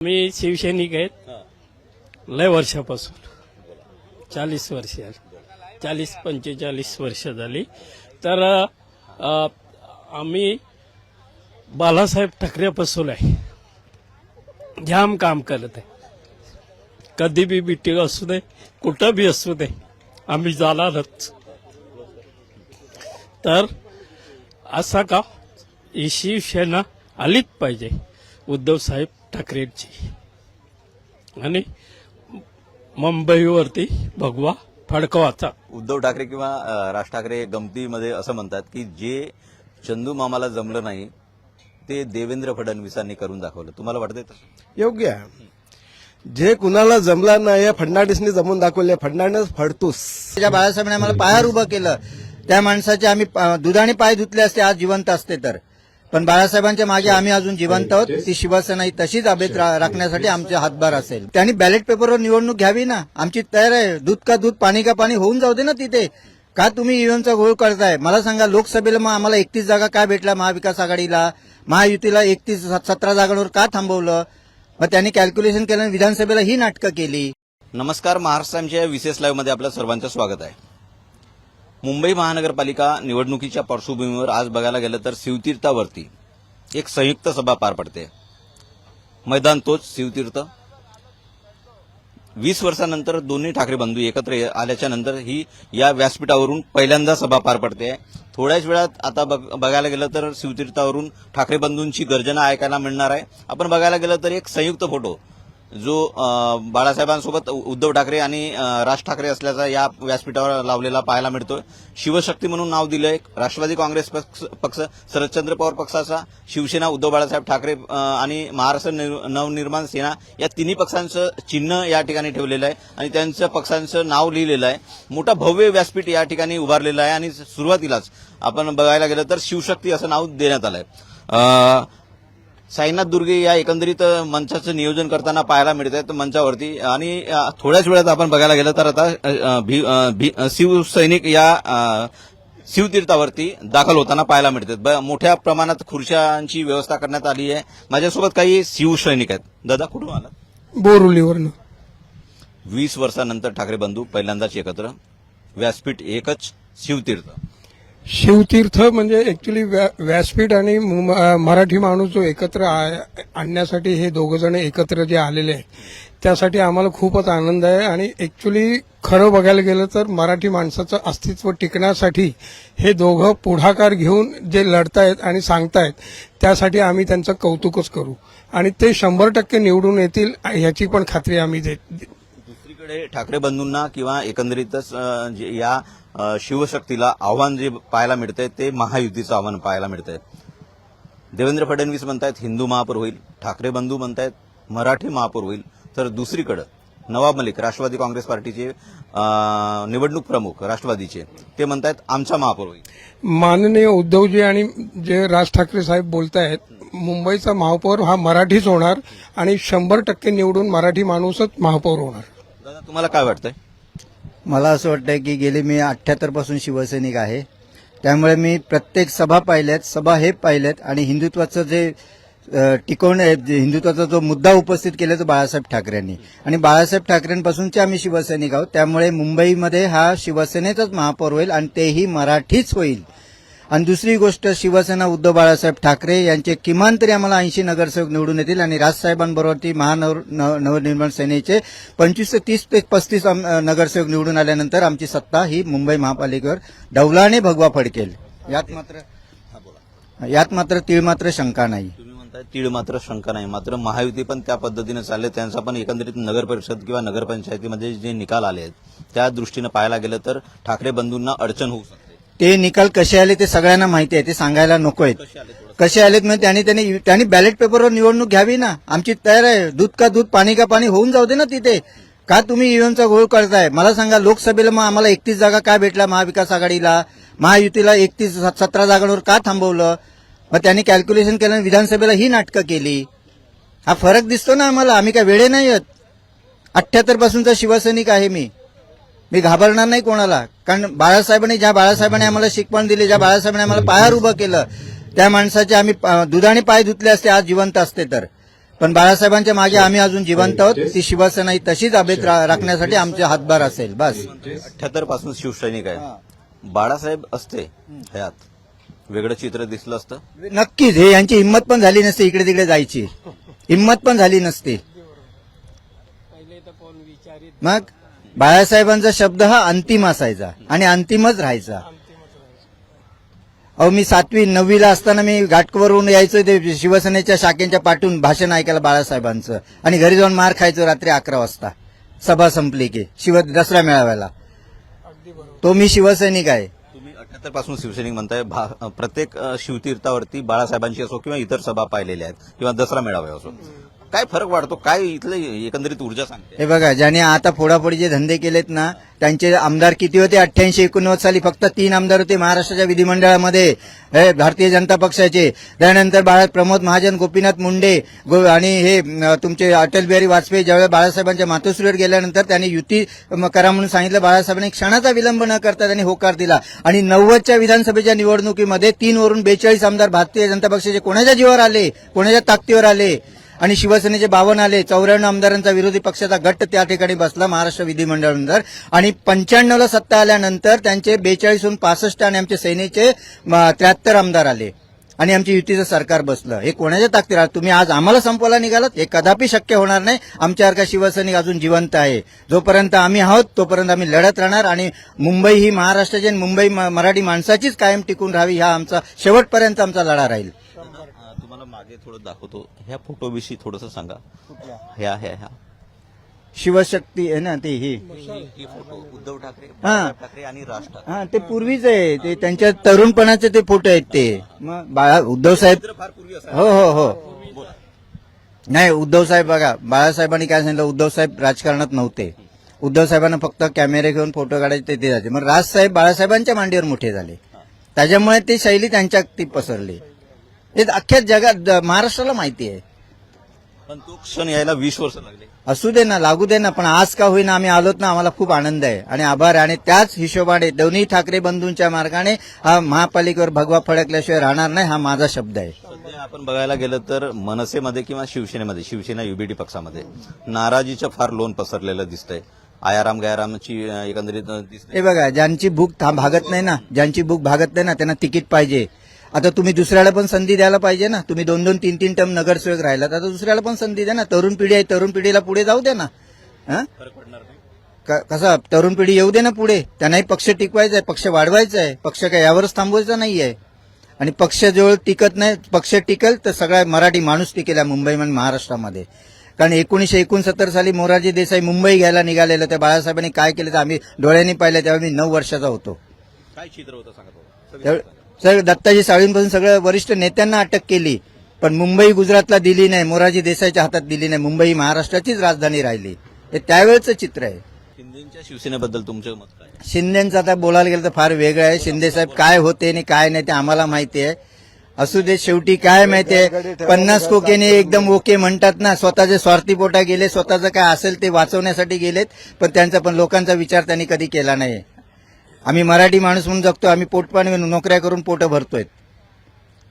मी शिवसैनिक आहेत लय वर्षापासून 40 वर्ष 40-45 वर्ष झाली। तर आम्ही बाळासाहेब ठाकरेपासून आहे जाम काम करत आहे। कधी बी मीटिंग असू दे कुठं बी असू दे आम्ही जाणारच। तर असा का ही शिवसेना आलीच पाहिजे उद्धव साहेब ठाकरेंची आणि मुंबईवरती भगवा फडकवाचा। उद्धव ठाकरे किंवा राज ठाकरे गमतीमध्ये असं म्हणतात की जे चंदू मामाला जमलं नाही ते देवेंद्र फडणवीसांनी करून दाखवलं। तुम्हाला वाटतंय तसं? योग्य आहे। जे कुणाला जमला नाही फडणवीसने जमून दाखवले। फडणवीस फडतूस ज्या बाळासाहेबांनी आम्हाला पायावर उभं केलं त्या माणसाचे आम्ही दुधाने पाय धुतले असते आज जिवंत असते तर, पण बाळासाहेबांच्या मागे आम्ही अजून जिवंत आहोत। ती शिवसेना ही तशीच अभेत राखण्यासाठी आमचे हातभार असेल। त्यांनी बॅलेट पेपरवर निवडणूक घ्यावी ना, आमची तयार आहे। दूध का दूध पाणी का पाणी होऊन जाऊ दे ना तिथे। का तुम्ही ईव्हीएमचा घोळ करताय? मला सांगा, लोकसभेला मग आम्हाला 31 जागा काय भेटल्या? महाविकास आघाडीला महायुतीला 17 जागांवर का थांबवलं? मग त्यांनी कॅल्क्युलेशन केलं, विधानसभेला ही नाटकं केली। नमस्कार, महाराष्ट्राच्या विशेष लाईव्ह मध्ये आपल्या सर्वांचं स्वागत आहे। मुंबई महानगरपालिका निवडणुकीच्या पार्श्वभूमीवर आज बघायला गेलं तर शिवतीर्थावरती एक संयुक्त सभा पार पडते। मैदान तोच शिवतीर्थ। 20 वर्षांनंतर दोन्ही ठाकरे बंधू एकत्र आल्याच्या नंतर ही या व्यासपीठावरून पहिल्यांदा सभा पार पडते। थोड्याच वेळात आता बघायला गेलं तर शिवतीर्थावरून ठाकरे बंधूंची गर्जना ऐकायला मिळणार आहे। आपण बघायला गेलं तर एक संयुक्त फोटो जो बाळासाहेबांसोबत उद्धव ठाकरे आणि राज ठाकरे असल्याचा या व्यासपीठावर लावलेला पाहायला मिळतोय। शिवशक्ती म्हणून नाव दिलंय राष्ट्रवादी काँग्रेस पक्ष, शरदचंद्र पवार पक्षाचा, शिवसेना उद्धव बाळासाहेब ठाकरे आणि महाराष्ट्र नवनिर्माण सेना या तिन्ही पक्षांचं चिन्ह या ठिकाणी ठेवलेलं आहे आणि त्यांच्या पक्षांचं नाव लिहिलेलं आहे। मोठा भव्य व्यासपीठ या ठिकाणी उभारलेलं आहे आणि सुरुवातीलाच आपण बघायला गेलं तर शिवशक्ती असं नाव देण्यात आलंय। साईनाथ दुर्गे या एकंदरीत मंचाचं नियोजन करताना पाहायला मिळत आहेत मंचावरती आणि थोड्याच वेळात आपण बघायला गेलं तर आता शिवसैनिक या शिवतीर्थावरती दाखल होताना पाहायला मिळतात। मोठ्या प्रमाणात खुर्च्यांची व्यवस्था करण्यात आली आहे। माझ्यासोबत काही शिवसैनिक आहेत। दादा, कुठून आला? बोरिवलीवरनं। 20 वर्षांनंतर ठाकरे बंधू पहिल्यांदाच एकत्र, व्यासपीठ एकच, शिवतीर्थ। शिवतीर्थ म्हणजे ऍक्च्युली व्यासपीठ आणि मराठी माणूस जो एकत्र आणण्यासाठी हे दोघं जण एकत्र जे आलेले आहेत त्यासाठी आम्हाला खूपच आनंद आहे। आणि ऍक्च्युली खरं बघायला गेलं तर मराठी माणसाचं अस्तित्व टिकण्यासाठी हे दोघं पुढाकार घेऊन जे लढतायत आणि सांगतायत त्यासाठी आम्ही त्यांचं कौतुकच करू आणि ते 100% निवडून येतील ह्याची पण खात्री आम्ही देत। दुसरीकडे ठाकरे बंधूंना किंवा एकंदरीतच या शिवशक्तीला आव्हान जे पाहायला मिळतंय ते महायुतीचं आव्हान पाहायला मिळतंय। देवेंद्र फडणवीस म्हणतायत हिंदू महापौर होईल, ठाकरे बंधू म्हणतायत मराठी महापौर होईल, तर दुसरीकडे नवाब मलिक राष्ट्रवादी काँग्रेस पार्टीचे निवडणूक प्रमुख राष्ट्रवादीचे ते म्हणतायत आमचा महापौर होईल। माननीय उद्धवजी आणि जे राज ठाकरे साहेब बोलतायत मुंबईचा महापौर हा मराठीच होणार आणि 100% निवडून मराठी माणूसच महापौर होणार। दादा, तुम्हाला काय वाटतंय? मला असं वाटतंय की गेले मी 78 पासून शिवसैनिक आहे, त्यामुळे मी प्रत्येक सभा पाहिल्यात, सभा हे पाहिल्यात आणि हिंदुत्वाचं जे हिंदुत्वाचा जो मुद्दा उपस्थित केला तो बाळासाहेब ठाकरेंनी आणि बाळासाहेब ठाकरेंपासूनचे आम्ही शिवसैनिक आहोत। त्यामुळे मुंबईमध्ये हा शिवसेनेचाच महापौर होईल आणि तेही मराठीच होईल। आणि दुसरी गोष्ट, शिवसेना उद्धव बाळासाहेब ठाकरे यांचे किमान तरी आम्हाला 80 नगरसेवक निवडून येतील आणि राजसाहेबांबरोबरती नवनिर्माण सेनेचे 25 ते 30 ते 35 नगरसेवक निवडून आल्यानंतर आमची सत्ता ही मुंबई महापालिकेवर डौलाने भगवा फडकेल। यात मात्र तीळ मात्र शंका नाही। तुम्ही म्हणताय तीळ मात्र शंका नाही, मात्र महायुती पण त्या पद्धतीने चालले, त्यांचा पण एकंदरीत नगर परिषद किंवा नगरपंचायतीमध्ये जे निकाल आले आहेत त्या दृष्टीनं पाहायला गेलं तर ठाकरे बंधूंना अडचण होऊ शकते। ते निकाल कसे आले ते सगळ्यांना माहिती आहे, ते सांगायला नको आहेत। कसे आलेत म्हणजे त्यांनी बॅलेट पेपरवर निवडणूक घ्यावी ना, आमची तयार आहे। दूध का दूध पाणी का पाणी होऊन जाऊ दे ना तिथे। का तुम्ही ईव्हीएमचा घोळ करताय? मला सांगा, लोकसभेला मग आम्हाला 31 जागा काय भेटल्या? महाविकास आघाडीला महायुतीला 17 जागांवर का थांबवलं? मग त्यांनी कॅल्क्युलेशन केलं, विधानसभेला ही नाटकं केली। हा फरक दिसतो ना आम्हाला। आम्ही काय वेडे नाही आहेत। 78 पासूनचा शिवसैनिक आहे मी घाबरणार नाही कोणाला। कारण ज्या बाळासाहेबांनी आम्हाला शिकवण दिली, ज्या बाळासाहेबांनी आम्हाला पायावर उभं केलं त्या माणसाचे आम्ही दुधाने पाय धुतले असते आज जिवंत असते तर, पण बाळासाहेबांच्या मागे आम्ही अजून जिवंत आहोत. ती शिवसेना ही तशीच अभेत राखण्यासाठी आमचे हातभार असेल बस. 78 पासून शिवसैनिक आहे. बाळासाहेब असते ह्यात वेगळं चित्र दिसलं असतं. नक्कीच हे यांची हिंमत पण झाली नसती इकडे तिकडे जायची, हिंमत पण झाली नसती. मग बाळासाहेबांचा शब्द हा अंतिम असायचा आणि अंतिमच राहायचा. अहो मी 7वी 9वीला असताना मी घाटकोवरून यायचो ते शिवसेनेच्या शाखेच्या पाठून भाषण ऐकायला बाळासाहेबांचं, आणि घरी जाऊन मार खायचो रात्री 11 वाजता सभा संपली की दसरा मेळाव्याला. तो मी शिवसैनिक आहे. तुम्ही 78 पासून शिवसैनिक म्हणताय. प्रत्येक शिवतीर्थावरती बाळासाहेबांची असो किंवा इतर सभा पाहिलेल्या आहेत किंवा दसरा मेळावे असो, काय फरक वाटतो? काय इथलं एकंदरीत ऊर्जा सांगते? हे बघा, ज्याने आता फोडाफोडीचे धंदे केलेत ना, त्यांचे आमदार किती होते? 88-89 साली फक्त 3 आमदार होते महाराष्ट्राच्या विधिमंडळामध्ये हे भारतीय जनता पक्षाचे. त्यानंतर प्रमोद महाजन, गोपीनाथ मुंडे आणि हे तुमचे अटल बिहारी वाजपेयी ज्यावेळेस बाळासाहेबांच्या मातोश्रीवर गेल्यानंतर त्यांनी युती करा म्हणून सांगितलं. बाळासाहेबांनी क्षणाचा विलंब न करता त्यांनी होकार दिला आणि 90च्या विधानसभेच्या निवडणुकीमध्ये 3 वरून 42 आमदार भारतीय जनता पक्षाचे कोणाच्या जीवावर आले, कोणाच्या ताकदीवर आले, आणि शिवसेनेचे 52 आले. 94 आमदारांचा विरोधी पक्षाचा गट त्या ठिकाणी बसला महाराष्ट्र विधिमंडळानंतर, आणि 95ला सत्ता आल्यानंतर त्यांचे 42हून 65 आणि आमचे सेनेचे 73 आमदार आले आणि आमची युतीचं सरकार बसलं. हे कोणाच्या ताकदीवर? तुम्ही आज आम्हाला संपवायला निघालात, हे कदापि शक्य होणार नाही. आमच्यासारखा शिवसैनिक अजून जिवंत आहे. जोपर्यंत आम्ही आहोत तोपर्यंत आम्ही लढत राहणार, आणि मुंबई ही महाराष्ट्राची आणि मुंबई मराठी माणसाचीच कायम टिकून राहावी, हा आमचा शेवटपर्यंत आमचा लढा राहील. तुम्हाला मागे थोडं दाखवतो, ह्या फोटोविषयी थोडंसं सांगा. ह्या शिवशक्ती आहे ना ती ही फोटो उद्धव ठाकरे, हा. बाळासाहेब ठाकरे आणि राज ठाकरे. हा, ते पूर्वीच आहे, ते त्यांच्या तरुणपणाचे ते फोटो आहेत ते. मग उद्धव साहेब, फार पूर्वी असं हो, नाही उद्धव साहेब बघा, बाळासाहेबांनी काय सांगितलं, उद्धव साहेब राजकारणात नव्हते. उद्धव साहेबांना फक्त कॅमेरे घेऊन फोटो काढायचे ते जायचे. मग राजसाहेब बाळासाहेबांच्या मांडीवर मोठे झाले, त्याच्यामुळे ती शैली त्यांच्या ती पसरली. हे अख्ख्या जगात महाराष्ट्राला माहिती आहे. पण तो क्षण यायला 20 वर्ष लागले. असू दे ना, लागू दे ना, पण आज का होईना आम्ही आलोत ना, आम्हाला खूप आनंद आहे आणि आभार आहे. आणि त्याच हिशोबाने दोन्ही ठाकरे बंधूंच्या मार्गाने हा महापालिकेवर भगवा फडकल्याशिवाय राहणार नाही, हा माझा शब्द आहे. सध्या आपण बघायला गेलं तर मनसेमध्ये किंवा शिवसेनेमध्ये, शिवसेना युबीडी पक्षामध्ये नाराजीचं फार लोण पसरलेलं दिसतंय. आयाराम गयारामची एकंदरीत दिसते. हे बघा, ज्यांची भूक भागत नाही ना, ज्यांची भूक भागत नाही ना, त्यांना तिकीट पाहिजे. आता तुम्ही दुसऱ्याला पण संधी द्यायला पाहिजे ना. तुम्ही 2-2, 3-3 टर्म नगरसेवक राहिलात, आता दुसऱ्याला पण संधी द्या ना. तरुण पिढी आहे, तरुण पिढीला पुढे जाऊ द्या ना. कसा तरुण पिढी येऊ दे ना पुढे. त्यांनाही पक्ष टिकवायचा आहे, पक्ष वाढवायचा आहे, पक्ष काय यावरच थांबवायचा नाहीये. आणि पक्ष जवळ टिकत नाही, पक्ष टिकेल तर सगळा मराठी माणूस टिकेल या मुंबई आणि महाराष्ट्रामध्ये. कारण 1969 साली मोरारजी देसाई मुंबई घ्यायला निघालेलं, त्या बाळासाहेबांनी काय केलं तर आम्ही डोळ्यांनी पाहिलं. तेव्हा मी 9 वर्षाचा होतो. काय चित्र होतं सांगा. सगळं दत्ताजी साळवींपासून सगळ्या वरिष्ठ नेत्यांना अटक केली, पण मुंबई गुजरातला दिली नाही, मोरारजी देसाईच्या हातात दिली नाही. मुंबई महाराष्ट्राचीच राजधानी राहिली. हे त्यावेळेचं चित्र आहे. शिंदेच्या शिवसेनेबद्दल तुमचं मत काय? शिंदेचं आता बोलायला गेलं तर फार वेगळं आहे. शिंदे साहेब काय होते आणि काय नाही ते आम्हाला माहिती आहे. असू दे, शेवटी काय माहिती आहे, 50 कोकेने एकदम ओके म्हणतात ना. स्वतःचे स्वार्थी पोटा गेले, स्वतःचं काय असेल ते वाचवण्यासाठी गेलेत, पण त्यांचा पण लोकांचा विचार त्यांनी कधी केला नाही. आम्ही मराठी माणूस म्हणून जगतो, आम्ही पोटपाणी नोकऱ्या करून पोटं भरतोय.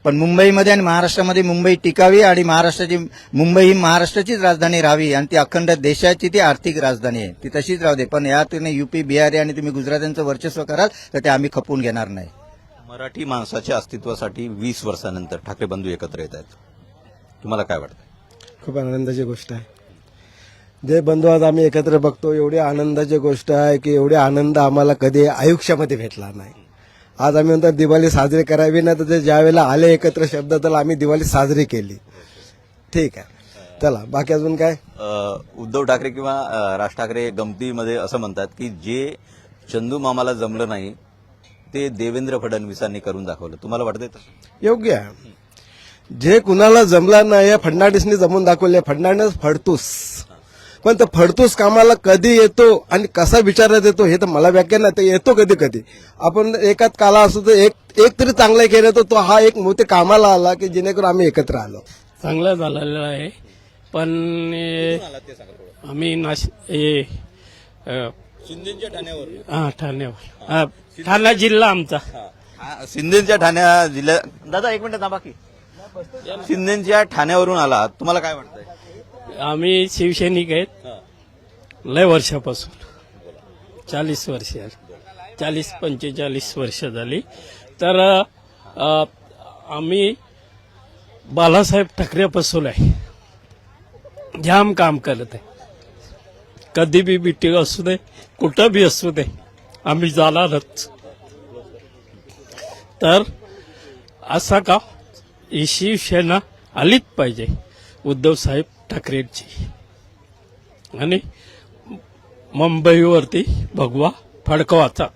पण मुंबईमध्ये आणि महाराष्ट्रामध्ये मुंबई टिकावी आणि मुंबई ही महाराष्ट्राचीच राजधानी राहावी आणि ती अखंड देशाची ती आर्थिक राजधानी आहे, ती तशीच राहू दे. पण यात युपी, बिहारी आणि तुम्ही गुजरात्यांचं वर्चस्व कराल तर ते आम्ही खपवून घेणार नाही. मराठी माणसाच्या अस्तित्वासाठी 20 वर्षानंतर ठाकरे बंधू एकत्र येत आहेत. तुम्हाला काय वाटतं? खूप आनंदाची गोष्ट आहे. जे बंधू आज आम्ही एकत्र बघतो, एवढी आनंदाची गोष्ट आहे की एवढे आनंद आम्हाला कधी आयुष्यामध्ये भेटला नाही. आज आम्ही म्हणतो दिवाळी साजरी करावी ना, तर ते ज्या वेळेला आले एकत्र शब्द तर आम्ही दिवाळी साजरी केली. ठीक आहे, चला बाकी अजून काय. उद्धव ठाकरे किंवा राज ठाकरे गमतीमध्ये असं म्हणतात की जे चंदू मामाला जमलं नाही ते देवेंद्र फडणवीसांनी करून दाखवलं. तुम्हाला वाटतंय तसं? योग्य आहे. जे कुणाला जमलं नाही फडणवीसनी जमून दाखवले. फडणवीस फडतूस, पण तो फडतूस कामाला कधी येतो आणि कसा विचारात येतो हे तर मला व्याख्या नाही. ते येतो कधी कधी. आपण एकाच काला असतो तर एक तरी चांगला केलं तर तो हा एक मोठे कामाला आला की जेणेकरून आम्ही एकत्र आलो. चांगलं झालेलं आहे. पण आम्ही शिंदेच्या ठाण्यावर, ठाण्यावर, ठाणा जिल्हा आमचा. शिंदेच्या ठाण्या जिल्ह्यात. दादा एक मिनिट थांबा की. शिंदेच्या ठाण्यावरून आला, तुम्हाला काय वाटतंय? आम्ही शिवसैनिक आहेत लय वर्षापासून 40 वर्ष 40-45 वर्ष झाली. तर आम्ही बाळासाहेब ठाकरेपासून आहे जाम काम करत आहे. कधी बी मीटिंग असू दे कुठं बी असू दे आम्ही जाणारच. तर असा का ही शिवसेना आलीच पाहिजे उद्धव साहेब ठाकरेंची. आणि मुंबईवरती भगवा फडकवाचा.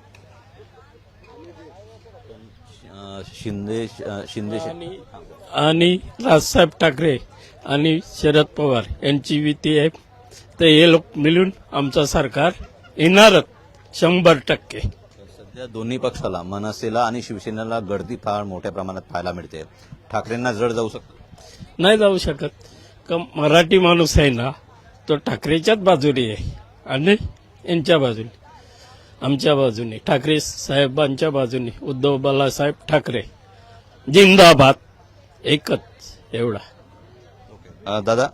शिंदे आणि राजसाहेब ठाकरे आणि शरद पवार यांची युती आहे. तर हे लोक मिळून आमचं सरकार येणारच 100%. सध्या दोन्ही पक्षाला मनसेला आणि शिवसेनेला गळती फार मोठ्या प्रमाणात पाहायला मिळते. ठाकरेंना जड जाऊ शकतं. नाही जाऊ शकत का मराठी माणूस आहे ना तो ठाकरेच्याच बाजूने आहे आणि यांच्या बाजूने आमच्या बाजूने ठाकरे साहेबांच्या बाजूने उद्धव बाळासाहेब ठाकरे जिंदाबाद एकच एवढा. दादा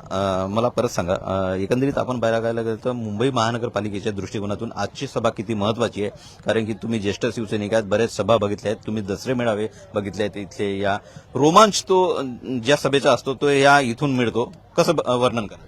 मला परत सांगा एकंदरीत आपण बघायला गेलं तर मुंबई महानगरपालिकेच्या दृष्टिकोनातून आजची सभा किती महत्वाची आहे. कारण की तुम्ही ज्येष्ठ शिवसैनिक आहात बरेच सभा बघितल्या आहेत तुम्ही दसरे मेळावे बघितले आहेत. इथले या रोमांच तो ज्या सभेचा असतो तो या इथून मिळतो कसं वर्णन करा.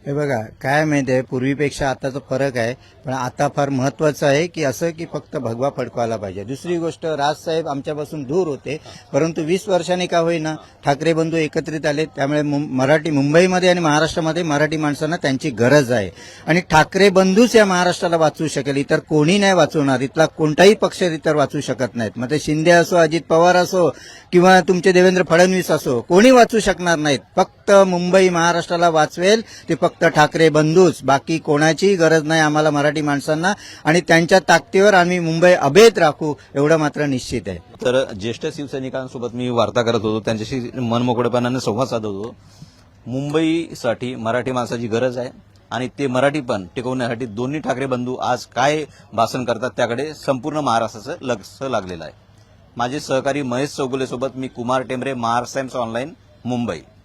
हे बघा काय माहिती आहे पूर्वीपेक्षा आताचा फरक आहे. पण आता फार महत्वाचं आहे की असं की फक्त भगवा फडकवायला पाहिजे. दुसरी गोष्ट राजसाहेब आमच्यापासून दूर होते परंतु 20 वर्षांनी का होईना ठाकरे बंधू एकत्रित आले. त्यामुळे मराठी मुंबईमध्ये आणि महाराष्ट्रामध्ये मराठी माणसांना त्यांची गरज आहे आणि ठाकरे बंधूच या महाराष्ट्राला वाचवू शकेल. इतर कोणी नाही वाचवणार. इथला कोणताही पक्ष इतर वाचवू शकत नाहीत. मग ते शिंदे असो अजित पवार असो किंवा तुमचे देवेंद्र फडणवीस असो कोणी वाचवू शकणार नाहीत. फक्त मुंबई महाराष्ट्राला वाचवेल ते फक्त ठाकरे बंधूच. बाकी कोणाचीही गरज नाही आम्हाला मराठी माणसांना आणि त्यांच्या ताकदीवर आम्ही मुंबई अभेद राखू एवढं मात्र निश्चित आहे. तर ज्येष्ठ शिवसैनिकांसोबत मी वार्ता करत होतो त्यांच्याशी मनमोकळेपणाने संवाद साधत होतो. मुंबईसाठी मराठी माणसाची गरज आहे आणि ते मराठी पण टिकवण्यासाठी दोन्ही ठाकरे बंधू आज काय भाषण करतात त्याकडे संपूर्ण महाराष्ट्राचं लक्ष लागलेलं आहे. माझे सहकारी महेश चौगुलेसोबत मी कुमार टेंबरे महाराष्ट्र टाइम्स ऑनलाईन मुंबई.